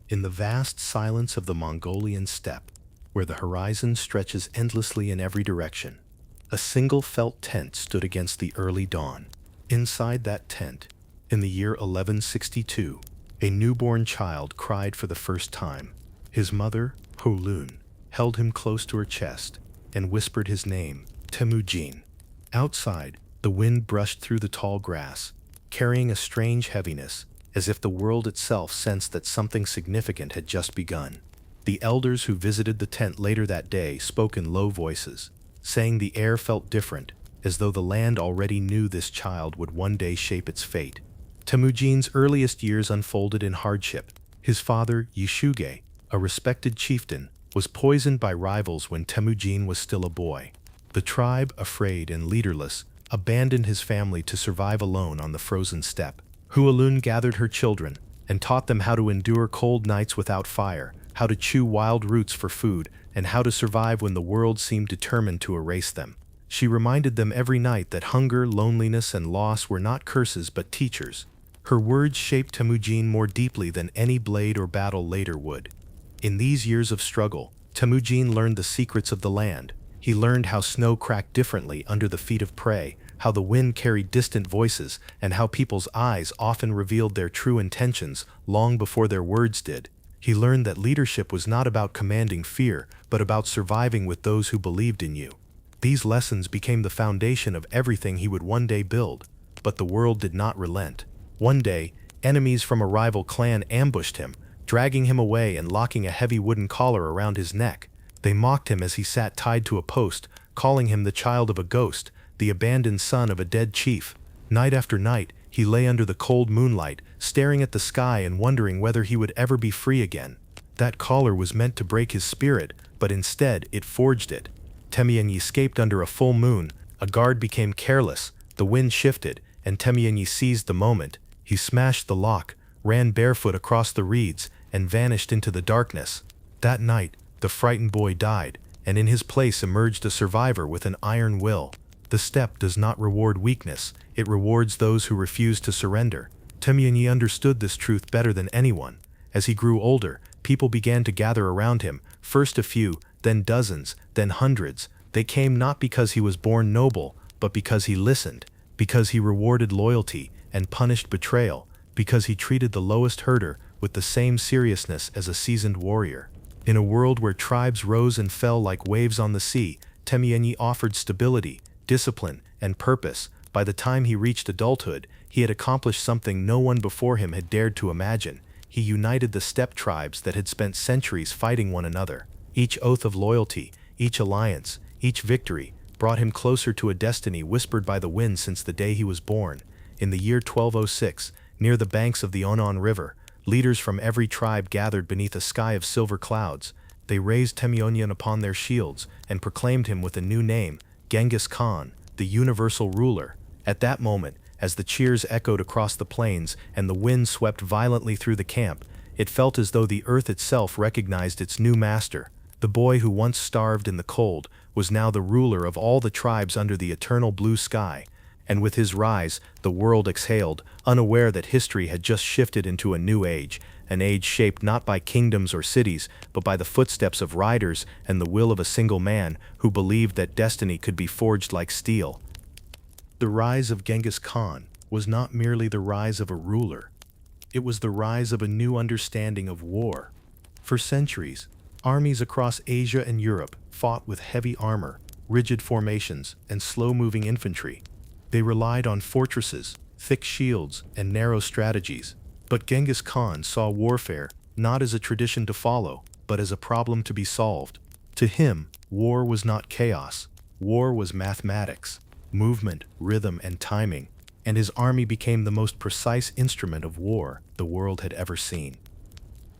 In the vast silence of the Mongolian steppe, where the horizon stretches endlessly in every direction, a single felt tent stood against the early dawn. Inside that tent, in the year 1162, a newborn child cried for the first time. His mother, Holun, held him close to her chest and whispered his name, Temujin. Outside, the wind brushed through the tall grass, carrying a strange heaviness, as if the world itself sensed that something significant had just begun. The elders who visited the tent later that day spoke in low voices, saying the air felt different, as though the land already knew this child would one day shape its fate. Temujin's earliest years unfolded in hardship. His father, Yishuge, a respected chieftain, was poisoned by rivals when Temujin was still a boy. The tribe, afraid and leaderless, abandoned his family to survive alone on the frozen steppe. Hualun gathered her children and taught them how to endure cold nights without fire, how to chew wild roots for food, and how to survive when the world seemed determined to erase them. She reminded them every night that hunger, loneliness, and loss were not curses but teachers. Her words shaped Temujin more deeply than any blade or battle later would. In these years of struggle, Temujin learned the secrets of the land. He learned how snow cracked differently under the feet of prey, how the wind carried distant voices, and how people's eyes often revealed their true intentions long before their words did. He learned that leadership was not about commanding fear, but about surviving with those who believed in you. These lessons became the foundation of everything he would one day build. But the world did not relent. One day, enemies from a rival clan ambushed him, dragging him away and locking a heavy wooden collar around his neck. They mocked him as he sat tied to a post, calling him the child of a ghost, the abandoned son of a dead chief. Night after night, he lay under the cold moonlight, staring at the sky and wondering whether he would ever be free again. That collar was meant to break his spirit, but instead it forged it. Temujin escaped under a full moon. A guard became careless, the wind shifted, and Temujin seized the moment. He smashed the lock, ran barefoot across the reeds, and vanished into the darkness. That night, the frightened boy died, and in his place emerged a survivor with an iron will. The steppe does not reward weakness, it rewards those who refuse to surrender. Temujin understood this truth better than anyone. As he grew older, people began to gather around him, first a few, then dozens, then hundreds. They came not because he was born noble, but because he listened, because he rewarded loyalty and punished betrayal, because he treated the lowest herder with the same seriousness as a seasoned warrior. In a world where tribes rose and fell like waves on the sea, Temujin offered stability, discipline, and purpose. By the time he reached adulthood, he had accomplished something no one before him had dared to imagine. He united the steppe tribes that had spent centuries fighting one another. Each oath of loyalty, each alliance, each victory brought him closer to a destiny whispered by the wind since the day he was born. In the year 1206, near the banks of the Onon River, leaders from every tribe gathered beneath a sky of silver clouds. They raised Temujin upon their shields and proclaimed him with a new name, Genghis Khan, the universal ruler. At that moment, as the cheers echoed across the plains and the wind swept violently through the camp, it felt as though the earth itself recognized its new master. The boy who once starved in the cold was now the ruler of all the tribes under the eternal blue sky. And with his rise, the world exhaled, unaware that history had just shifted into a new age, an age shaped not by kingdoms or cities, but by the footsteps of riders and the will of a single man who believed that destiny could be forged like steel. The rise of Genghis Khan was not merely the rise of a ruler. It was the rise of a new understanding of war. For centuries, armies across Asia and Europe fought with heavy armor, rigid formations, and slow-moving infantry. They relied on fortresses, thick shields, and narrow strategies. But Genghis Khan saw warfare not as a tradition to follow, but as a problem to be solved. To him, war was not chaos. War was mathematics, movement, rhythm, and timing, and his army became the most precise instrument of war the world had ever seen.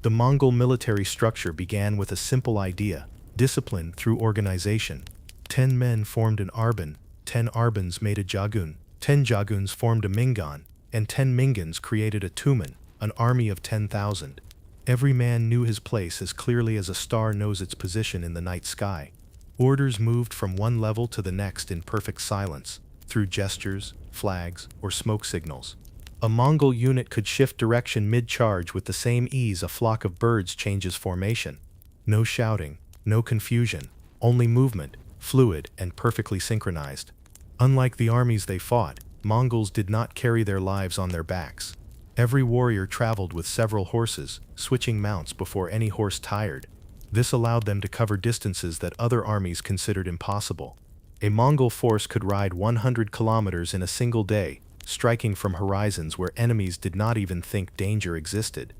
The Mongol military structure began with a simple idea: discipline through organization. 10 men formed an arban, 10 arbans made a jagun, 10 jaguns formed a mingan, and 10 mingans created a tumen, an army of 10,000. Every man knew his place as clearly as a star knows its position in the night sky. Orders moved from one level to the next in perfect silence, through gestures, flags, or smoke signals. A Mongol unit could shift direction mid-charge with the same ease a flock of birds changes formation. No shouting, no confusion, only movement, fluid and perfectly synchronized. Unlike the armies they fought, Mongols did not carry their lives on their backs. Every warrior traveled with several horses, switching mounts before any horse tired. This allowed them to cover distances that other armies considered impossible. A Mongol force could ride 100 kilometers in a single day, striking from horizons where enemies did not even think danger existed.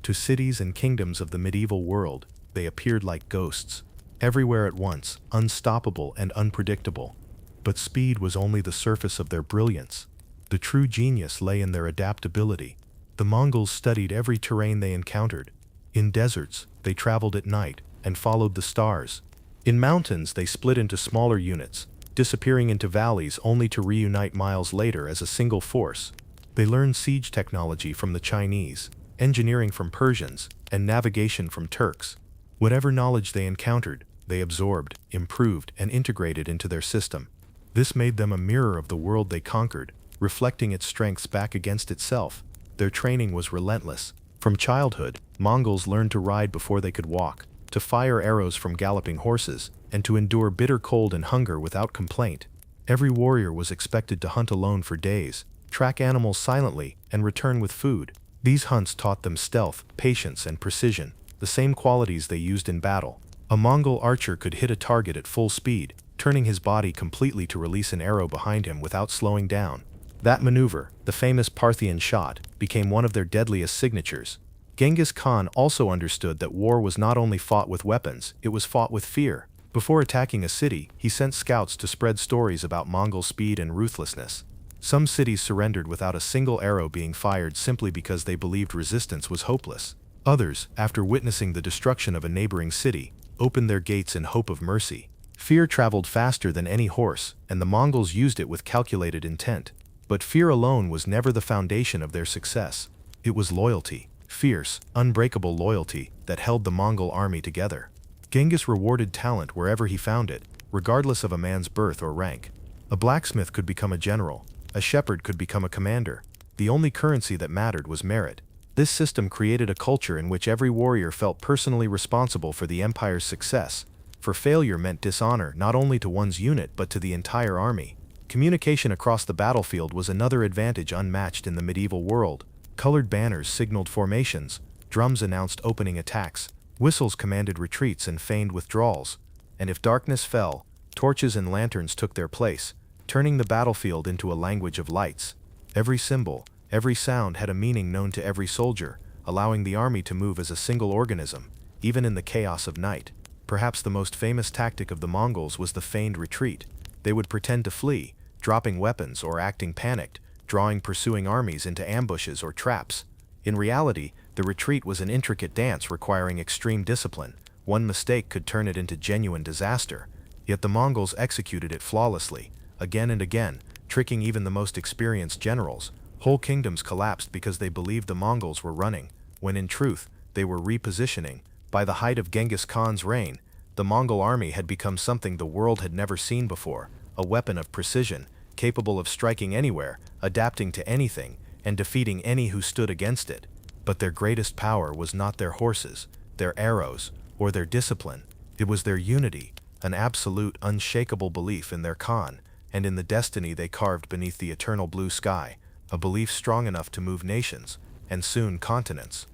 To cities and kingdoms of the medieval world, they appeared like ghosts, everywhere at once, unstoppable and unpredictable. But speed was only the surface of their brilliance. The true genius lay in their adaptability. The Mongols studied every terrain they encountered. In deserts, they traveled at night and followed the stars. In mountains, they split into smaller units, disappearing into valleys only to reunite miles later as a single force. They learned siege technology from the Chinese, engineering from Persians, and navigation from Turks. Whatever knowledge they encountered, they absorbed, improved, and integrated into their system. This made them a mirror of the world they conquered, reflecting its strengths back against itself. Their training was relentless. From childhood, Mongols learned to ride before they could walk, to fire arrows from galloping horses, and to endure bitter cold and hunger without complaint. Every warrior was expected to hunt alone for days, track animals silently, and return with food. These hunts taught them stealth, patience, and precision, the same qualities they used in battle. A Mongol archer could hit a target at full speed, turning his body completely to release an arrow behind him without slowing down. That maneuver, the famous Parthian shot, became one of their deadliest signatures. Genghis Khan also understood that war was not only fought with weapons, it was fought with fear. Before attacking a city, he sent scouts to spread stories about Mongol speed and ruthlessness. Some cities surrendered without a single arrow being fired simply because they believed resistance was hopeless. Others, after witnessing the destruction of a neighboring city, opened their gates in hope of mercy. Fear traveled faster than any horse, and the Mongols used it with calculated intent. But fear alone was never the foundation of their success. It was loyalty, fierce, unbreakable loyalty, that held the Mongol army together. Genghis rewarded talent wherever he found it, regardless of a man's birth or rank. A blacksmith could become a general, a shepherd could become a commander. The only currency that mattered was merit. This system created a culture in which every warrior felt personally responsible for the empire's success, for failure meant dishonor not only to one's unit but to the entire army. Communication across the battlefield was another advantage unmatched in the medieval world. Colored banners signaled formations, drums announced opening attacks, whistles commanded retreats and feigned withdrawals, and if darkness fell, torches and lanterns took their place, turning the battlefield into a language of lights. Every symbol, every sound had a meaning known to every soldier, allowing the army to move as a single organism, even in the chaos of night. Perhaps the most famous tactic of the Mongols was the feigned retreat. They would pretend to flee, dropping weapons or acting panicked, drawing pursuing armies into ambushes or traps. In reality, the retreat was an intricate dance requiring extreme discipline. One mistake could turn it into genuine disaster. Yet the Mongols executed it flawlessly, again and again, tricking even the most experienced generals. Whole kingdoms collapsed because they believed the Mongols were running, when in truth, they were repositioning. By the height of Genghis Khan's reign, the Mongol army had become something the world had never seen before, a weapon of precision, capable of striking anywhere, adapting to anything, and defeating any who stood against it. But their greatest power was not their horses, their arrows, or their discipline. It was their unity, an absolute, unshakable belief in their Khan, and in the destiny they carved beneath the eternal blue sky, a belief strong enough to move nations, and soon continents.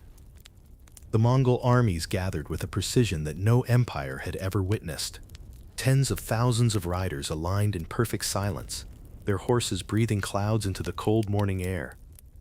The Mongol armies gathered with a precision that no empire had ever witnessed. Tens of thousands of riders aligned in perfect silence, their horses breathing clouds into the cold morning air.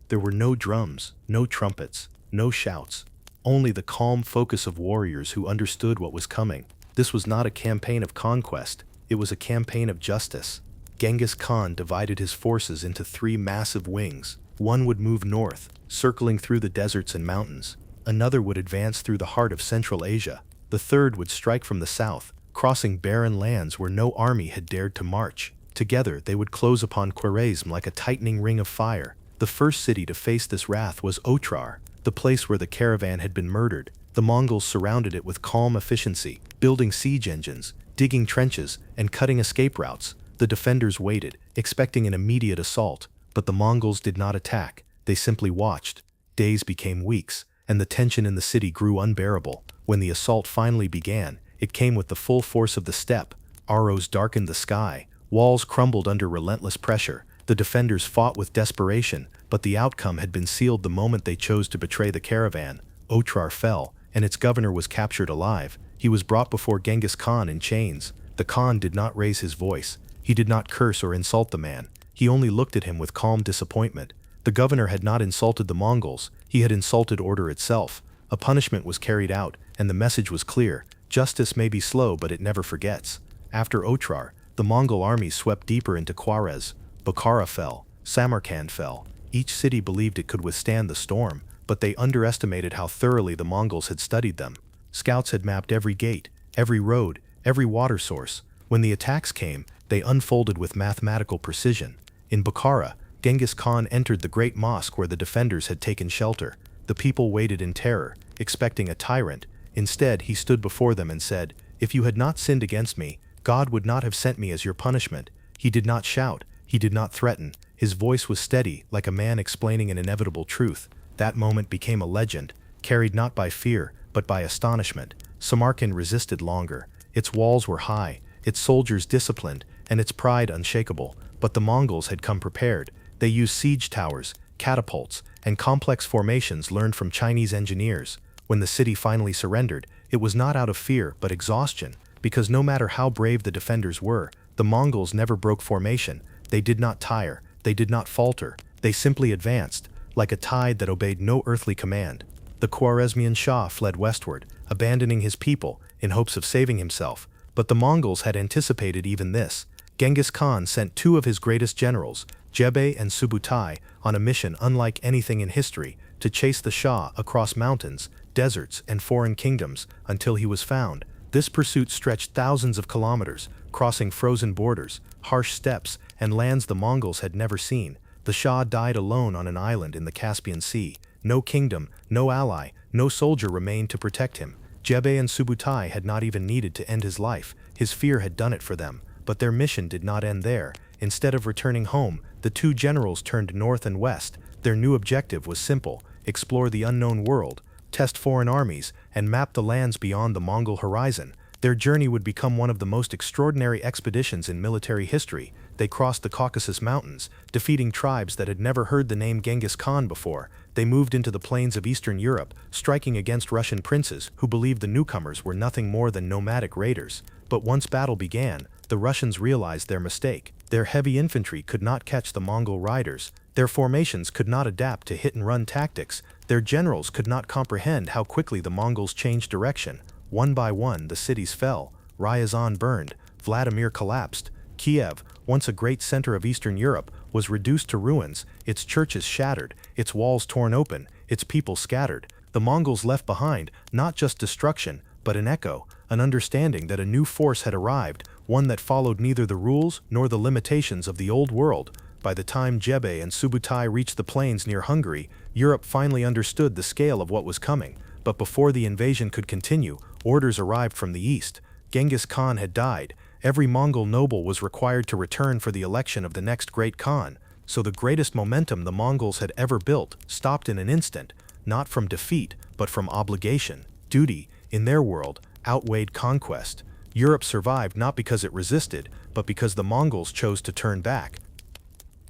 There were no drums, no trumpets, no shouts, only the calm focus of warriors who understood what was coming. This was not a campaign of conquest, it was a campaign of justice. Genghis Khan divided his forces into three massive wings. One would move north, circling through the deserts and mountains. Another would advance through the heart of Central Asia. The third would strike from the south, crossing barren lands where no army had dared to march. Together, they would close upon Khwarezm like a tightening ring of fire. The first city to face this wrath was Otrar, the place where the caravan had been murdered. The Mongols surrounded it with calm efficiency, building siege engines, digging trenches, and cutting escape routes. The defenders waited, expecting an immediate assault, but the Mongols did not attack. They simply watched. Days became weeks, and the tension in the city grew unbearable. When the assault finally began, it came with the full force of the steppe. Arrows darkened the sky, walls crumbled under relentless pressure. The defenders fought with desperation, but the outcome had been sealed the moment they chose to betray the caravan. Otrar fell, and its governor was captured alive. He was brought before Genghis Khan in chains. The Khan did not raise his voice. He did not curse or insult the man. He only looked at him with calm disappointment. The governor had not insulted the Mongols. He had insulted order itself. A punishment was carried out, and the message was clear. Justice may be slow, but it never forgets. After Otrar, the Mongol armies swept deeper into Khwarezm. Bukhara fell. Samarkand fell. Each city believed it could withstand the storm, but they underestimated how thoroughly the Mongols had studied them. Scouts had mapped every gate, every road, every water source. When the attacks came, they unfolded with mathematical precision. In Bukhara, Genghis Khan entered the great mosque where the defenders had taken shelter. The people waited in terror, expecting a tyrant. Instead, he stood before them and said, "If you had not sinned against me, God would not have sent me as your punishment." He did not shout. He did not threaten. His voice was steady, like a man explaining an inevitable truth. That moment became a legend, carried not by fear, but by astonishment. Samarkand resisted longer. Its walls were high, its soldiers disciplined, and its pride unshakable. But the Mongols had come prepared. They used siege towers, catapults, and complex formations learned from Chinese engineers. When the city finally surrendered, it was not out of fear, but exhaustion, because no matter how brave the defenders were, the Mongols never broke formation. They did not tire. They did not falter. They simply advanced, like a tide that obeyed no earthly command. The Khwarezmian Shah fled westward, abandoning his people in hopes of saving himself. But the Mongols had anticipated even this. Genghis Khan sent two of his greatest generals, Jebe and Subutai, on a mission unlike anything in history, to chase the Shah across mountains, deserts, and foreign kingdoms until he was found. This pursuit stretched thousands of kilometers, crossing frozen borders, harsh steppes, and lands the Mongols had never seen. The Shah died alone on an island in the Caspian Sea. No kingdom, no ally, no soldier remained to protect him. Jebe and Subutai had not even needed to end his life. His fear had done it for them. But their mission did not end there. Instead of returning home, the two generals turned north and west. Their new objective was simple: explore the unknown world, test foreign armies, and map the lands beyond the Mongol horizon. Their journey would become one of the most extraordinary expeditions in military history. They crossed the Caucasus Mountains, defeating tribes that had never heard the name Genghis Khan before. They moved into the plains of Eastern Europe, striking against Russian princes who believed the newcomers were nothing more than nomadic raiders. But once battle began, the Russians realized their mistake. Their heavy infantry could not catch the Mongol riders. Their formations could not adapt to hit-and-run tactics. Their generals could not comprehend how quickly the Mongols changed direction. One by one, the cities fell. Ryazan burned. Vladimir collapsed. Kiev, once a great center of Eastern Europe, was reduced to ruins, its churches shattered, its walls torn open, its people scattered. The Mongols left behind not just destruction, but an echo, an understanding that a new force had arrived, one that followed neither the rules nor the limitations of the old world. By the time Jebe and Subutai reached the plains near Hungary, Europe finally understood the scale of what was coming. But before the invasion could continue, orders arrived from the east. Genghis Khan had died. Every Mongol noble was required to return for the election of the next great Khan. So the greatest momentum the Mongols had ever built stopped in an instant, not from defeat, but from obligation. Duty, in their world, outweighed conquest. Europe survived not because it resisted, but because the Mongols chose to turn back.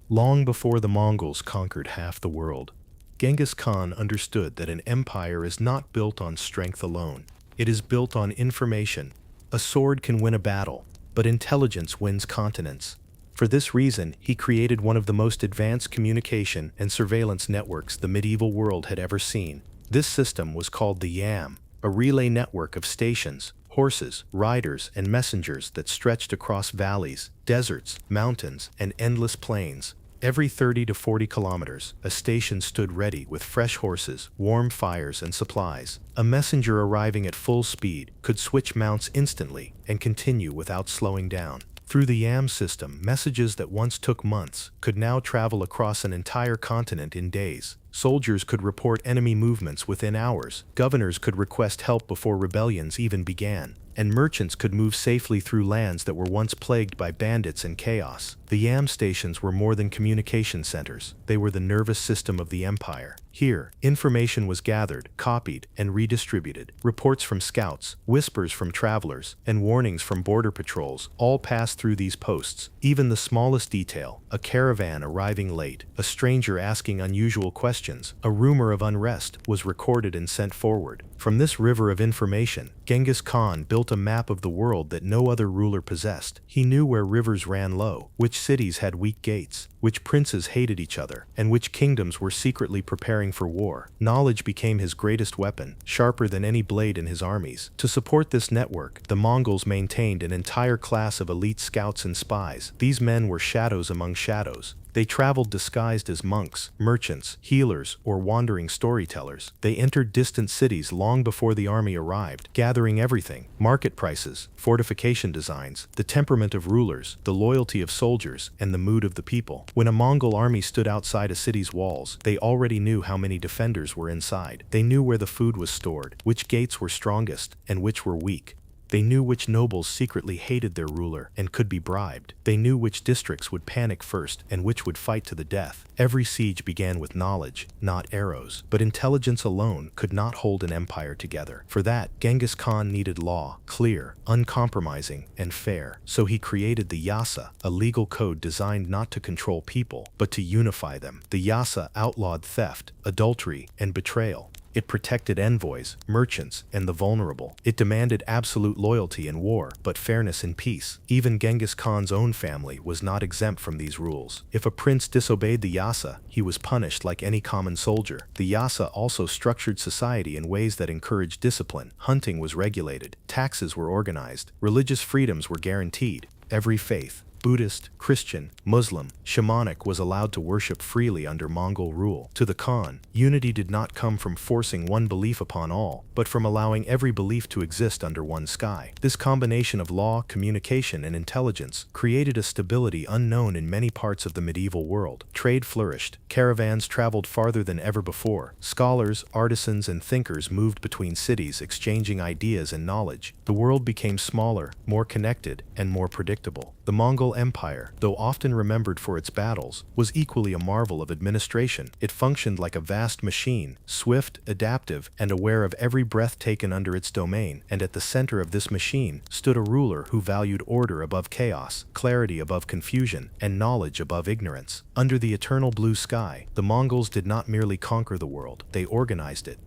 Long before the Mongols conquered half the world, Genghis Khan understood that an empire is not built on strength alone. It is built on information. A sword can win a battle, but intelligence wins continents. For this reason, he created one of the most advanced communication and surveillance networks the medieval world had ever seen. This system was called the Yam, a relay network of stations, horses, riders, and messengers that stretched across valleys, deserts, mountains, and endless plains. Every 30 to 40 kilometers, a station stood ready with fresh horses, warm fires, and supplies. A messenger arriving at full speed could switch mounts instantly and continue without slowing down. Through the YAM system, messages that once took months could now travel across an entire continent in days. Soldiers could report enemy movements within hours, governors could request help before rebellions even began, and merchants could move safely through lands that were once plagued by bandits and chaos. The yam stations were more than communication centers. They were the nervous system of the empire. Here, information was gathered, copied, and redistributed. Reports from scouts, whispers from travelers, and warnings from border patrols all passed through these posts. Even the smallest detail, a caravan arriving late, a stranger asking unusual questions, a rumor of unrest, was recorded and sent forward. From this river of information, Genghis Khan built a map of the world that no other ruler possessed. He knew where rivers ran low, which cities had weak gates, which princes hated each other, and which kingdoms were secretly preparing for war. Knowledge became his greatest weapon, sharper than any blade in his armies. To support this network, the Mongols maintained an entire class of elite scouts and spies. These men were shadows among shadows. They traveled disguised as monks, merchants, healers, or wandering storytellers. They entered distant cities long before the army arrived, gathering everything: market prices, fortification designs, the temperament of rulers, the loyalty of soldiers, and the mood of the people. When a Mongol army stood outside a city's walls, they already knew how many defenders were inside. They knew where the food was stored, which gates were strongest, and which were weak. They knew which nobles secretly hated their ruler and could be bribed. They knew which districts would panic first and which would fight to the death. Every siege began with knowledge, not arrows. But intelligence alone could not hold an empire together. For that, Genghis Khan needed law, clear, uncompromising, and fair. So he created the Yasa, a legal code designed not to control people, but to unify them. The Yasa outlawed theft, adultery, and betrayal. It protected envoys, merchants, and the vulnerable. It demanded absolute loyalty in war, but fairness in peace. Even Genghis Khan's own family was not exempt from these rules. If a prince disobeyed the Yasa, he was punished like any common soldier. The Yasa also structured society in ways that encouraged discipline. Hunting was regulated, taxes were organized, religious freedoms were guaranteed. Every faith, Buddhist, Christian, Muslim, shamanic, was allowed to worship freely under Mongol rule. To the Khan, unity did not come from forcing one belief upon all, but from allowing every belief to exist under one sky. This combination of law, communication, and intelligence created a stability unknown in many parts of the medieval world. Trade flourished, caravans traveled farther than ever before, scholars, artisans, and thinkers moved between cities exchanging ideas and knowledge. The world became smaller, more connected, and more predictable. The Mongol Empire, though often remembered for its battles, was equally a marvel of administration. It functioned like a vast machine, swift, adaptive, and aware of every breath taken under its domain. And at the center of this machine stood a ruler who valued order above chaos, clarity above confusion, and knowledge above ignorance. Under the eternal blue sky, the Mongols did not merely conquer the world, they organized it.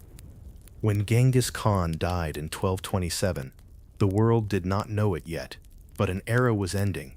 When Genghis Khan died in 1227, the world did not know it yet, but an era was ending.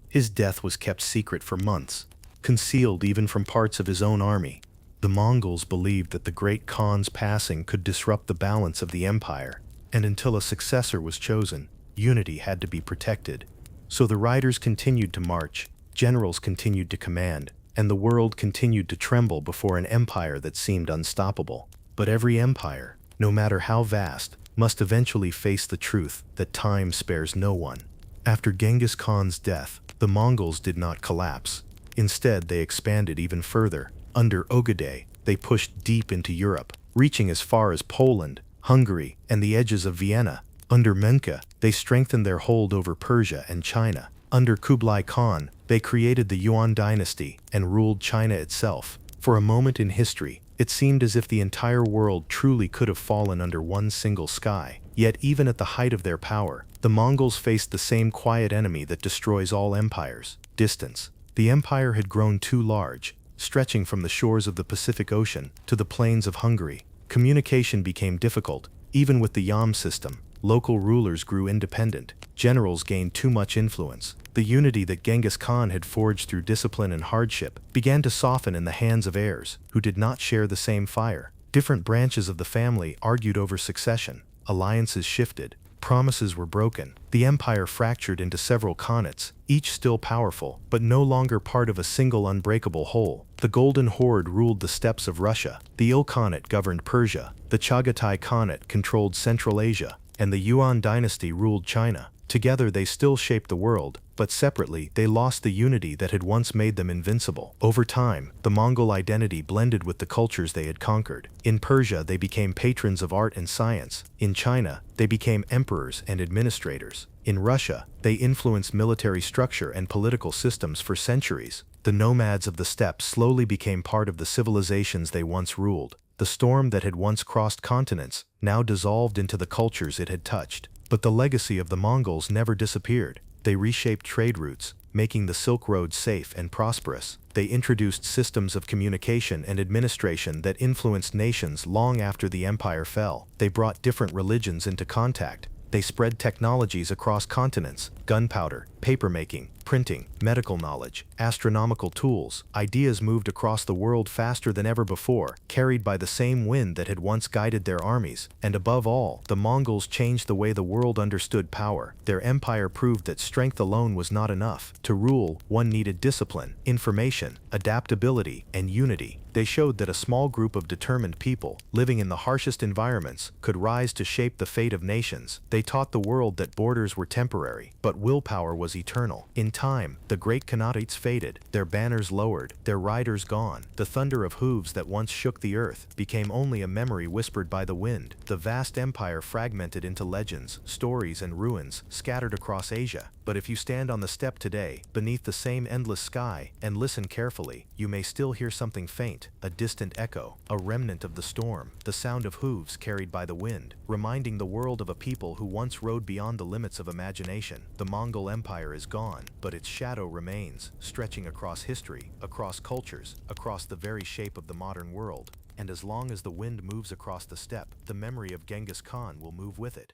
His death was kept secret for months, concealed even from parts of his own army. The Mongols believed that the great Khan's passing could disrupt the balance of the empire, and until a successor was chosen, unity had to be protected. So the riders continued to march, generals continued to command, and the world continued to tremble before an empire that seemed unstoppable. But every empire, no matter how vast, must eventually face the truth that time spares no one. After Genghis Khan's death, the Mongols did not collapse. Instead, they expanded even further. Under Ogedei, they pushed deep into Europe, reaching as far as Poland, Hungary, and the edges of Vienna. Under Menka, they strengthened their hold over Persia and China. Under Kublai Khan, they created the Yuan dynasty and ruled China itself. For a moment in history, it seemed as if the entire world truly could have fallen under one single sky. Yet even at the height of their power, the Mongols faced the same quiet enemy that destroys all empires: distance. The empire had grown too large, stretching from the shores of the Pacific Ocean to the plains of Hungary. Communication became difficult, even with the Yam system. Local rulers grew independent. Generals gained too much influence. The unity that Genghis Khan had forged through discipline and hardship began to soften in the hands of heirs who did not share the same fire. Different branches of the family argued over succession. Alliances shifted. Promises were broken. The empire fractured into several khanates, each still powerful, but no longer part of a single unbreakable whole. The Golden Horde ruled the steppes of Russia. The Ilkhanate governed Persia. The Chagatai Khanate controlled Central Asia, and the Yuan dynasty ruled China. Together they still shaped the world, but separately, they lost the unity that had once made them invincible. Over time, the Mongol identity blended with the cultures they had conquered. In Persia, they became patrons of art and science. In China, they became emperors and administrators. In Russia, they influenced military structure and political systems for centuries. The nomads of the steppes slowly became part of the civilizations they once ruled. The storm that had once crossed continents now dissolved into the cultures it had touched. But the legacy of the Mongols never disappeared. They reshaped trade routes, making the Silk Road safe and prosperous. They introduced systems of communication and administration that influenced nations long after the empire fell. They brought different religions into contact. They spread technologies across continents: gunpowder, papermaking, printing, medical knowledge, astronomical tools. Ideas moved across the world faster than ever before, carried by the same wind that had once guided their armies. And above all, the Mongols changed the way the world understood power. Their empire proved that strength alone was not enough. To rule, one needed discipline, information, adaptability, and unity. They showed that a small group of determined people, living in the harshest environments, could rise to shape the fate of nations. They taught the world that borders were temporary, but willpower was eternal. In time, the great Khanatates faded, their banners lowered, their riders gone. The thunder of hooves that once shook the earth became only a memory whispered by the wind. The vast empire fragmented into legends, stories, and ruins scattered across Asia. But if you stand on the steppe today, beneath the same endless sky, and listen carefully, you may still hear something faint, a distant echo, a remnant of the storm, the sound of hooves carried by the wind, reminding the world of a people who once rode beyond the limits of imagination. The Mongol Empire is gone, but its shadow remains, stretching across history, across cultures, across the very shape of the modern world. And as long as the wind moves across the steppe, the memory of Genghis Khan will move with it.